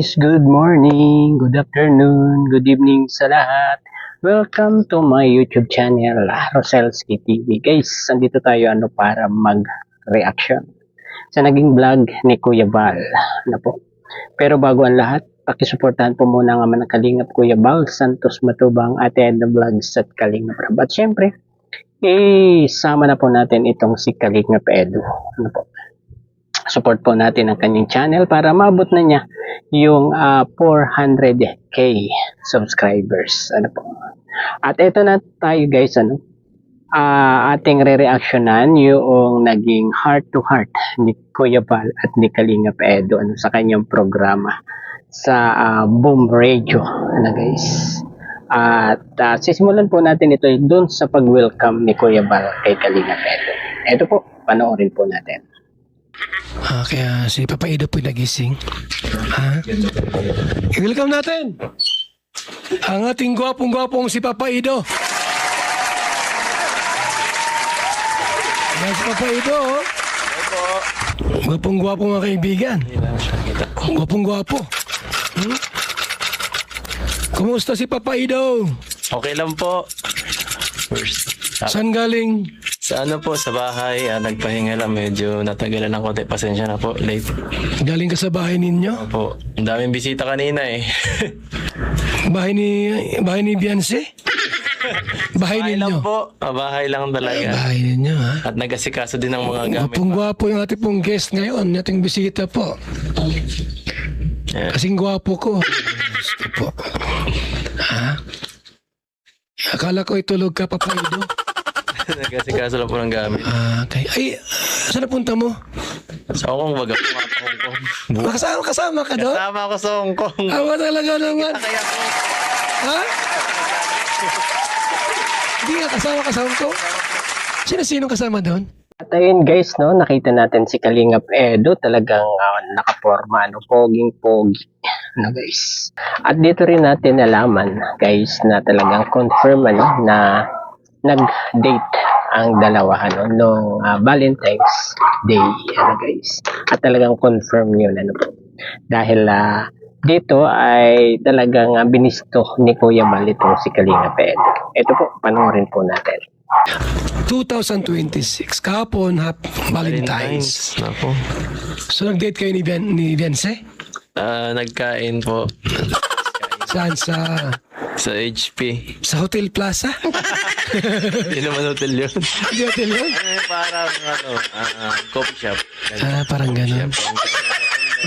guys, good morning, good afternoon, good evening sa lahat. Welcome to my YouTube channel, Roselski TV. Guys, andito tayo para mag-reaction sa naging vlog ni Kuya Val. Po. Pero bago ang lahat, pakisuportahan po muna ang ama ng Kalingap Kuya Val Santos Matubang, Ate Edna Vlogs at Kalingap Rab. At syempre, sama na po natin itong si Kalingap Edu. Po. Support po natin ang kanyang channel para maabot na niya yung 400k subscribers. Po. At ito na tayo guys, ating re-reactionan yung naging heart to heart ni Kuya Val at ni Kalingap Edu sa kanyang programa sa Boom Radio. Guys. At sisimulan po natin ito doon sa pag-welcome ni Kuya Val kay Kalingap Edu. Ito po, panoorin po natin. Kaya si Papa Ido po nagising. I-welcome natin ang ating gwapong-gwapong si Papa Ido. Yan si Papa Ido. Gwapong-gwapo mga kaibigan. Gwapong-gwapo. Kumusta si Papa Ido? Okay lang po. Saan galing? Sa sa bahay, nagpahinga lang, medyo natagalan ng konti, pasensya na po, late. Galing ka sa bahay ninyo? Opo, ang daming bisita kanina eh. Bahay ni Beyonce? Bahay Bahay ninyo? lang po, bahay lang talaga. Bahay ninyo ha? At nag-asikaso din ng mga gamit. Gwapong-gwapo yung ating pong guest ngayon, ating bisita po. Yeah. Kasing gwapo ko. Gusto po. Akala ko itulog ka, Papa Ido. Nag-asikaso lang po ng gamit. Okay. Ay, saan napunta mo? Sa Hong Kong, wag ako mga Hong Kong. Kasama ka doon? Kasama ako sa Hong Kong. Awa talaga naman. Kaya po. Ha? Hindi nga kasama ka sa Hong Kong? Sino kasama doon? At ayun guys, nakita natin si Kalingap Edu talagang nakaporma, poging-pogi. Guys. At dito rin natin nalaman guys na talagang confirm na nag-date ang dalawa nung Valentine's Day guys. At talagang confirm yun po. Dahil dito ay talagang binisto ni Kuya Val itong si Kalingap Edu. Ito po, panoorin po natin. 2026, kahapon, Valentine's. Napo. So nag-date kayo ni Beyonce? Nagkain po Saan? sa HP. Sa Hotel Plaza? Hindi naman hotel yun. Hindi hotel yun? Parang coffee shop. Parang gano'n.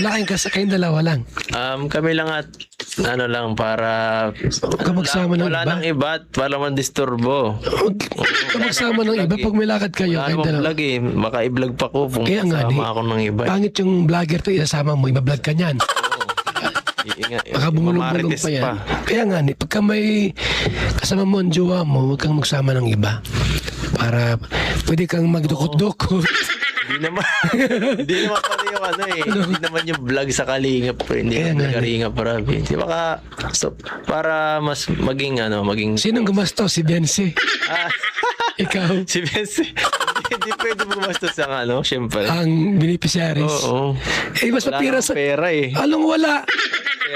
Wala kayong dalawa lang. Kami lang at lang para Huwag ka magsama ng wala iba. nang iba at para mandisturbo. Huwag ka magsama ng iba pag may lakad kayo. Wala Kayong namang dalawa. vlog eh. Baka i-vlog pa ko kung Kaya nga, kasama ako ng iba. Pangit yung vlogger to, isasama mo, iba-vlog ka niyan. Baka bumulong-bulong Mamarites pa yan. Kaya nga, pagka may kasama mo ang jowa mo, huwag kang magsama ng iba. Para pwede kang magdukot-dukot. Hindi naman. Hindi naman pala yung Hindi naman yung vlog sa Kalingap. Hindi naman Kalingap para. Di baka, para mas maging maging... Sinong gumastos? Si Beyonce? Ikaw? Si Benzi. Hindi pwede bumastos sa syempre. Ang beneficiaries? Oo. Mas Wala mapira namang pera eh. Anong wala?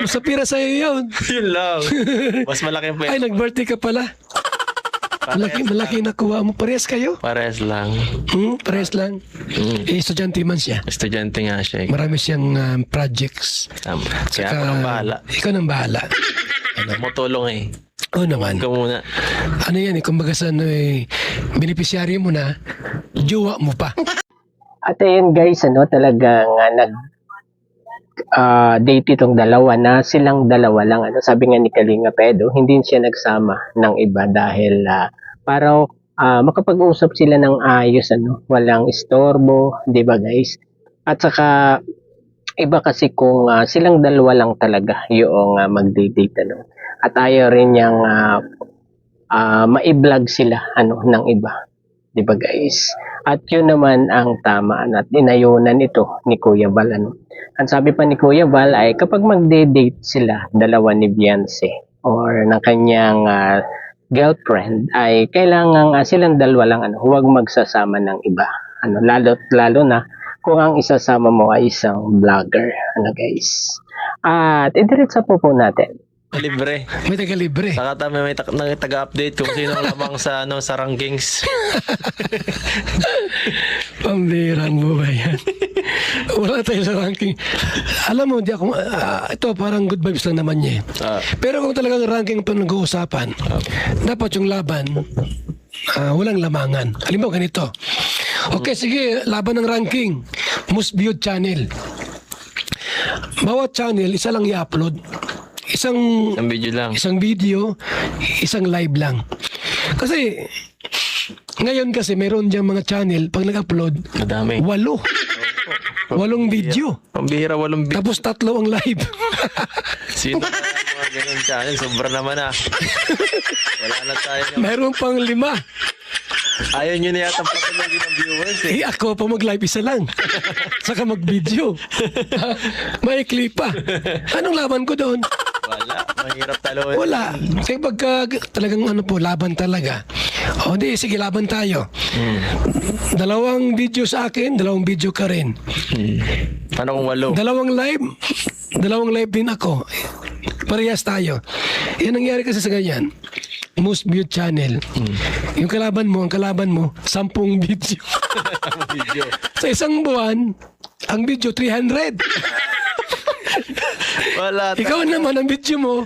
Mas mapira sa'yo yun. Yun lang. Mas malaki ang pera. Ay, nag-birthday ka pala. Malaki nakuha mo. Parehas kayo? Parehas lang. Parehas lang. Estudyante man siya. Estudyante nga siya. Marami siyang projects. Tama. Kaya ako nang bahala. Ikaw nang bahala. Tumutulong eh. Oo naman. Ikaw muna. Ano yan kumbaga sa beneficiary mo na, jowa mo pa. At ayun guys, talagang date itong dalawa na silang dalawa lang. Sabi nga ni Kalingap Edu, hindi siya nagsama ng iba dahil para makapag-usap sila ng ayos, walang istorbo, di ba guys? At saka iba kasi kung silang dalawa lang talaga yung mag-date at ayaw rin niyang ma-vlog sila ng iba. Di ba guys? At yun naman ang tama at inayunan ito ni Kuya Val. Ang sabi pa ni Kuya Val ay kapag magde-date sila, dalawa ni Beyonce or ng kanyang girlfriend, ay kailangan silang dalawa lang huwag magsasama ng iba. Lalo na kung ang isasama mo ay isang vlogger. Ano guys? At idiretsa po natin. Libre. May taga-libre. Saka may taga-update kung sino ang lamang sa sa rankings. Pambirang mo ba yan? Wala tayo sa ranking. Alam mo, di ako, ito parang good vibes lang naman niya. Pero kung talagang ranking pa nag-uusapan, dapat yung laban, walang lamangan. Halimbawa ganito. Okay, sige, laban ng ranking. Most viewed channel. Bawat channel, isa lang i-upload. Isang video lang. Isang video, isang live lang. Kasi, ngayon kasi meron diyang mga channel, pag nag-upload, Madami. 8 video. Pambihira, 8 video. Tapos 3 ang live. Sino ba ang mga ganun channel? Sobra naman Wala na tayo. Meron pang 5. Ayaw nyo na yata patulogin ng viewers Ako pa mag-live isa lang. Saka mag-video. Maikli pa. Anong laban ko doon? Wala. Mahirap talo. Wala. Kasi pagka talagang laban talaga. O di, sige, laban tayo. 2 video sa akin, 2 video ka rin. Paano kung 8? 2 live din ako. Parehas tayo. Yan nangyari kasi sa ganyan. Most viewed channel. Yung ang kalaban mo, 10 video. Video. Sa isang buwan, ang video 300. Wala. Ikaw naman, ang video mo,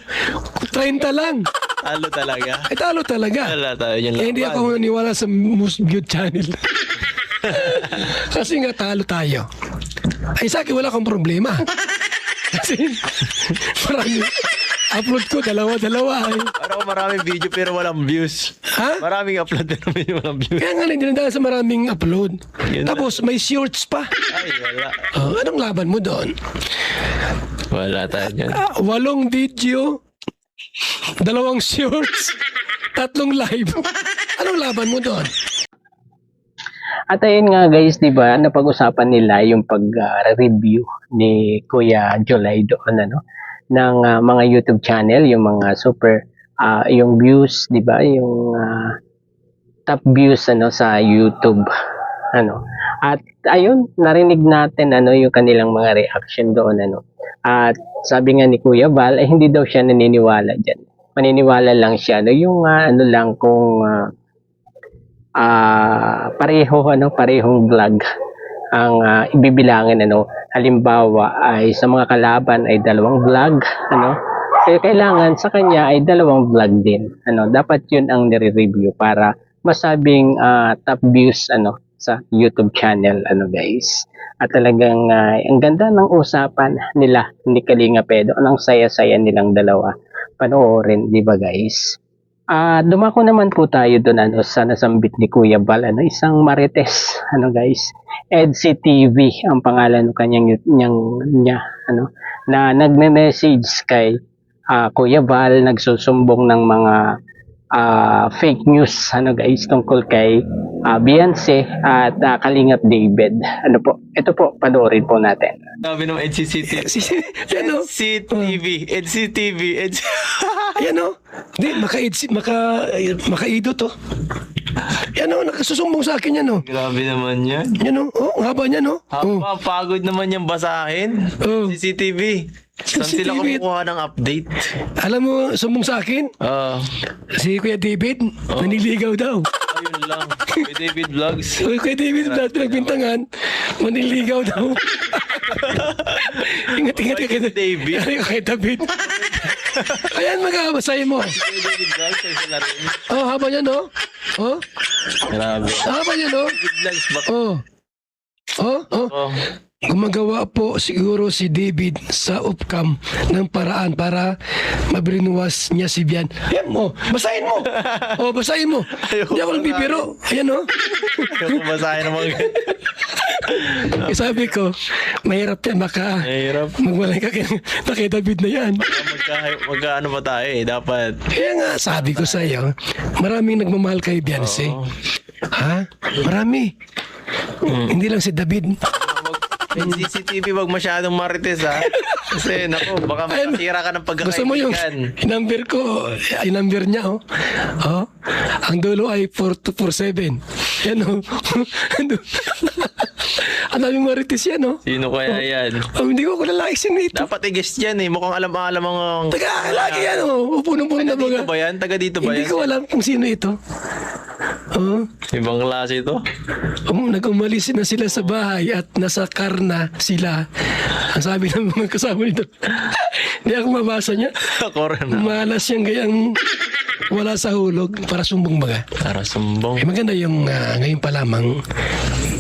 30 lang. Talo talaga. Ay, talo talaga. Wala tayo yung laban. Hindi ako naniwala sa most viewed channel. Kasi nga talo tayo. Ay, sa akin wala akong problema. Kasi marami. Upload ko, dalawa. Parang maraming video pero walang views. Ha? Maraming upload pero walang views. Kaya nga hindi na sa maraming upload. Yun Tapos may shorts pa. Ay, wala. Anong laban mo doon? Wala tayo dyan. 8 video, 2 shorts, 3 live. Anong laban mo doon? At ayun nga guys, di ba, napag-usapan nila yung pag-review ni Kuya Jolay doon, ng mga YouTube channel, yung mga super, yung views, di ba, yung top views sa YouTube. At ayun, narinig natin yung kanilang mga reaction doon. At sabi nga ni Kuya Val, hindi daw siya naniniwala dyan. Maniniwala lang siya, yung lang kung parehong vlog ang ibibilangin, halimbawa ay sa mga kalaban ay 2 vlog, kaya kailangan sa kanya ay 2 vlog din, dapat yun ang nire-review para masabing top views sa YouTube channel, guys. At talagang ang ganda ng usapan nila ni Kalinga Pedro, ang saya-saya nilang dalawa panoorin, di ba guys? Dumako naman po tayo doon sa nasambit ni Kuya Val, isang Marites, guys, EDC TV ang pangalan ng kanyang niya, na nagme-message kay Kuya Val, nagsusumbong ng mga fake news, guys, tungkol kay Beyonce at Kalingap David. Ito po, panoorin po natin. Sabi ng EDCTV. EDCTV. Ayan Hindi, makaido to. Yan nakasusumbong sa akin yan Grabe naman yan. Yan ang haba niya Pagod naman yung basahin. CCTV. Saan sila kumukuha ng update? Alam mo, sumbong sa akin? Si Kuya David, naniligaw daw. Ayun lang. Kuya David Vlogs. Kuya David Vlogs, nagbintangan, maniligaw daw. Ingat ka kay David. Kay David. Ayan, magbasahin mo. Kuya David Vlogs ay sila rin. Haba niya, Grabe. Haba niya, David Vlogs ba? Gumagawa po siguro si David sa upcam ng paraan para mabrinuwas niya si Bian. Ayan mo, basahin mo. Basahin mo. Hindi ako nagbibiro. Ayan Ayoko basahin ng mga sabi ko, mahirap yan. Mahirap. Magwalay ka kay David na yan. Magkaano pa tayo dapat. Kaya nga, sabi ko sa iyo, maraming nagmamahal kay Beyonce. Ha? Marami. Hindi lang si David. CCTV, wag masyadong marites Kasi baka makasira ka ng pagkakaibigan. Gusto mo yung number ko, number niya Ang dulo ay 4247. Yan Ang daming marites yan, no? Sino kaya yan? Hindi ko kilala sino ito. Dapat i-guess yan eh. Mukhang alam-alam ang... Taga, lagi yan, oh. Punong-puno na Taga dito mga. ba yan? Taga dito ba Hindi yan? ko alam kung sino ito. Oh, Ibang klase ito. nag-umalis na sila sa bahay at nasa car na sila. Ang sabi ng mga kasama nito. Hindi ako mabasa niya. Ako rin. Malas yung gayang wala sa hulog para sumbong baga. Para sumbong. Maganda yung ngayon pa lamang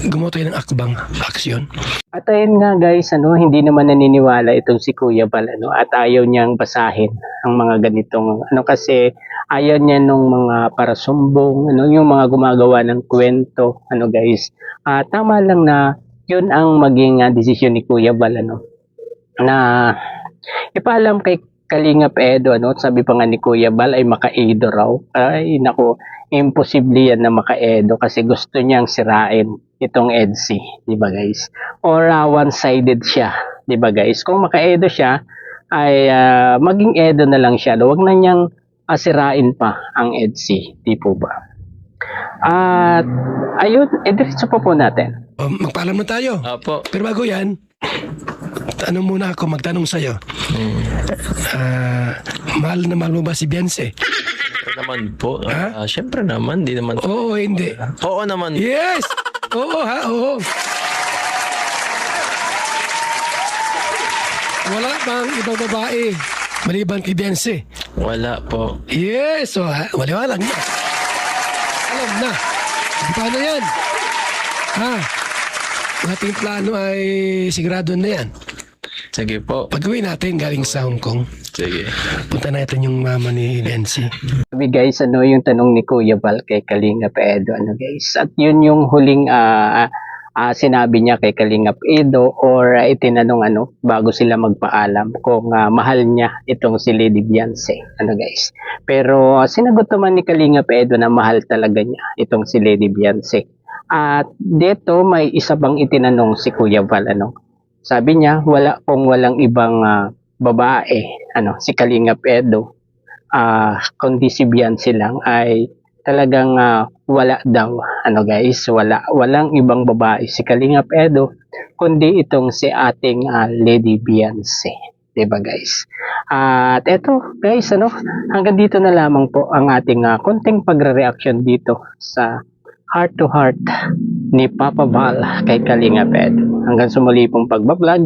gumawa tayo ng akbang, aksyon. At ayun nga guys, hindi naman naniniwala itong si Kuya Bal, at ayaw niyang basahin ang mga ganitong, kasi ayaw niya nung mga parasumbong, yung mga gumagawa ng kwento, guys. Tama lang na yun ang maging desisyon ni Kuya Bal, na ipaalam kay Kalingap Edo, sabi pa nga ni Kuya Bal ay maka-Edo raw. Ay nako, imposible yan na maka-Edo kasi gusto niyang sirain itong EDSI, di ba guys? Or one-sided siya, di ba guys? Kung maka-Edo siya, ay maging Edo na lang siya. Huwag na niyang sirain pa ang EDSI, di po ba? At ayun, diretso po natin. Magpaalam na tayo. Apo. Pero bago yan, tanong muna ako, magtanong sa'yo. Mahal na mahal mo ba si Beyonce? Siyempre naman po. Ha? Siyempre naman. Di naman. Oo, hindi. Oo naman. Yes! Oo, ha? Oo. Wala bang ibang babae maliban kay Beyonce? Wala po. Yes! O, ha? Waliwalag na. Alam na. Paano yan? Ha? Ang ating plano ay sigurado na yan. Sige po. Pag-uwi natin galing sa Hong Kong, Sige. punta natin yung mama ni Beyonce. Sabi guys, yung tanong ni Kuya Bal kay Kalingap Edo, guys. At yun yung huling sinabi niya kay Kalingap Edo or itinanong bago sila magpaalam kung mahal niya itong si Lady Beyonce, guys. Pero sinagot naman ni Kalingap Edo na mahal talaga niya itong si Lady Beyonce. At dito may isa bang itinanong si Kuya Bal, Sabi niya, walang ibang babae, si Kalingap Edo, kundi si Beyonce lang ay talagang wala daw, guys, walang ibang babae si Kalingap Edo, kundi itong si ating Lady Beyonce. Diba guys? At eto guys, hanggang dito na lamang po ang ating konting pagre-reaction dito sa Heart to Heart ni Papa Bal kay Kalingap Edo. Hanggang sa muli pong pagbablog.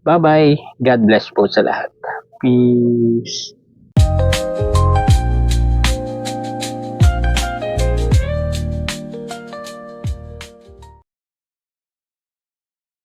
Bye-bye. God bless po sa lahat. Peace.